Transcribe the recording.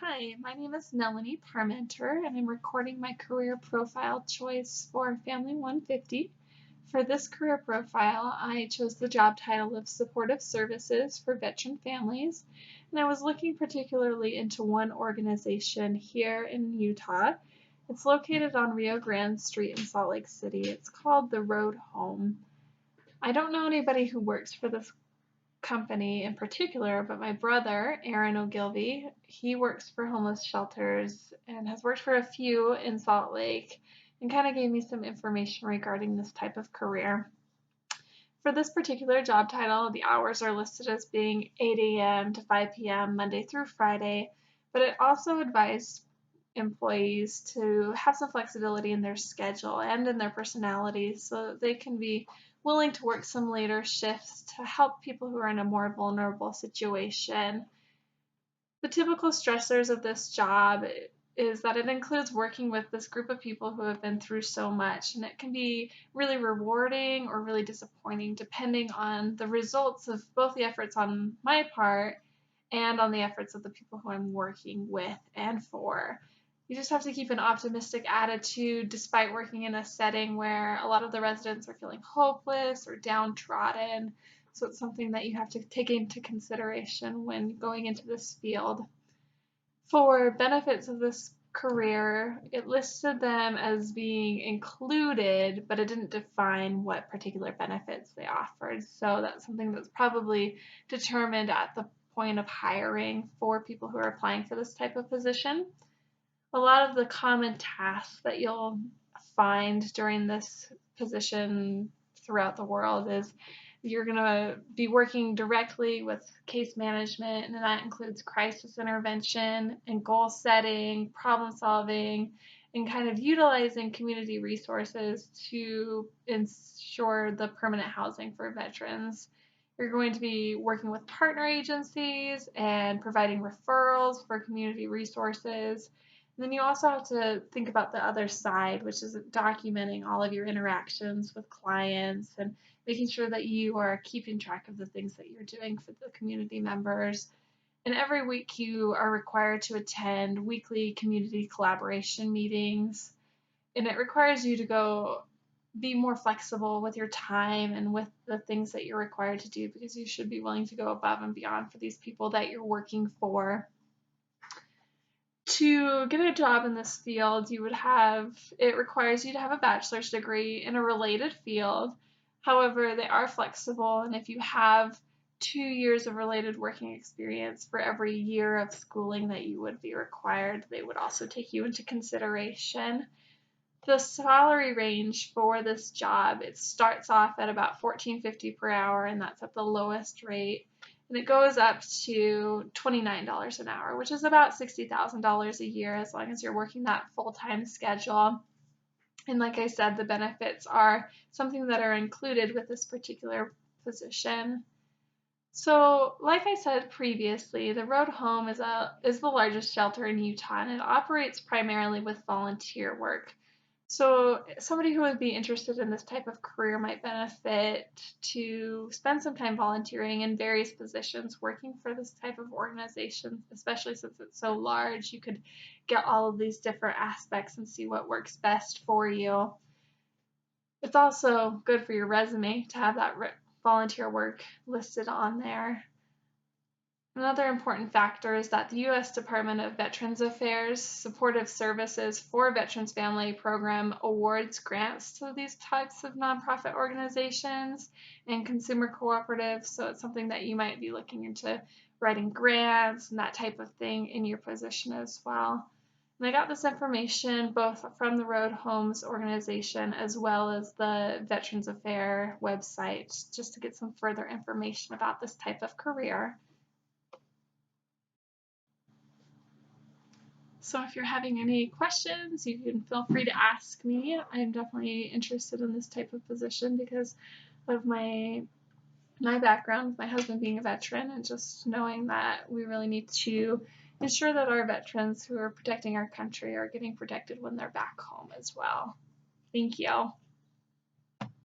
Hi, my name is Melanie Parmenter, and I'm recording my career profile choice for Family 150. For this career profile, I chose the job title of Supportive Services for Veteran Families, and I was looking particularly into one organization here in Utah. It's located on Rio Grande Street in Salt Lake City. It's called the Road Home. I don't know anybody who works for this company in particular, but my brother, Aaron Ogilvy, he works for homeless shelters and has worked for a few in Salt Lake and kind of gave me some information regarding this type of career. For this particular job title, the hours are listed as being 8 a.m. to 5 p.m. Monday through Friday, but it also advised employees to have some flexibility in their schedule and in their personalities so that they can be willing to work some later shifts to help people who are in a more vulnerable situation. The typical stressors of this job is that it includes working with this group of people who have been through so much, and it can be really rewarding or really disappointing depending on the results of both the efforts on my part and on the efforts of the people who I'm working with and for. You just have to keep an optimistic attitude despite working in a setting where a lot of the residents are feeling hopeless or downtrodden. So it's something that you have to take into consideration when going into this field. For benefits of this career, it listed them as being included, but it didn't define what particular benefits they offered. So that's something that's probably determined at the point of hiring for people who are applying for this type of position. A lot of the common tasks that you'll find during this position throughout the world is you're going to be working directly with case management, and that includes crisis intervention and goal setting, problem solving, and kind of utilizing community resources to ensure the permanent housing for veterans. You're going to be working with partner agencies and providing referrals for community resources. And then you also have to think about the other side, which is documenting all of your interactions with clients and making sure that you are keeping track of the things that you're doing for the community members. And every week you are required to attend weekly community collaboration meetings. And it requires you to go be more flexible with your time and with the things that you're required to do because you should be willing to go above and beyond for these people that you're working for. To get a job in this field, it requires you to have a bachelor's degree in a related field. However, they are flexible, and if you have 2 years of related working experience for every year of schooling that you would be required, they would also take you into consideration. The salary range for this job, it starts off at about $14.50 per hour, and that's at the lowest rate. And it goes up to $29 an hour, which is about $60,000 a year as long as you're working that full-time schedule. And like I said, the benefits are something that are included with this particular position. So, like I said previously, the Road Home is the largest shelter in Utah, and it operates primarily with volunteer work. So somebody who would be interested in this type of career might benefit to spend some time volunteering in various positions working for this type of organization, especially since it's so large. You could get all of these different aspects and see what works best for you. It's also good for your resume to have that volunteer work listed on there. Another important factor is that the U.S. Department of Veterans Affairs Supportive Services for Veterans Family Program awards grants to these types of nonprofit organizations and consumer cooperatives, so it's something that you might be looking into writing grants and that type of thing in your position as well. And I got this information both from the Road Homes organization as well as the Veterans Affairs website just to get some further information about this type of career. So if you're having any questions, you can feel free to ask me. I'm definitely interested in this type of position because of my background, my husband being a veteran, and just knowing that we really need to ensure that our veterans who are protecting our country are getting protected when they're back home as well. Thank you.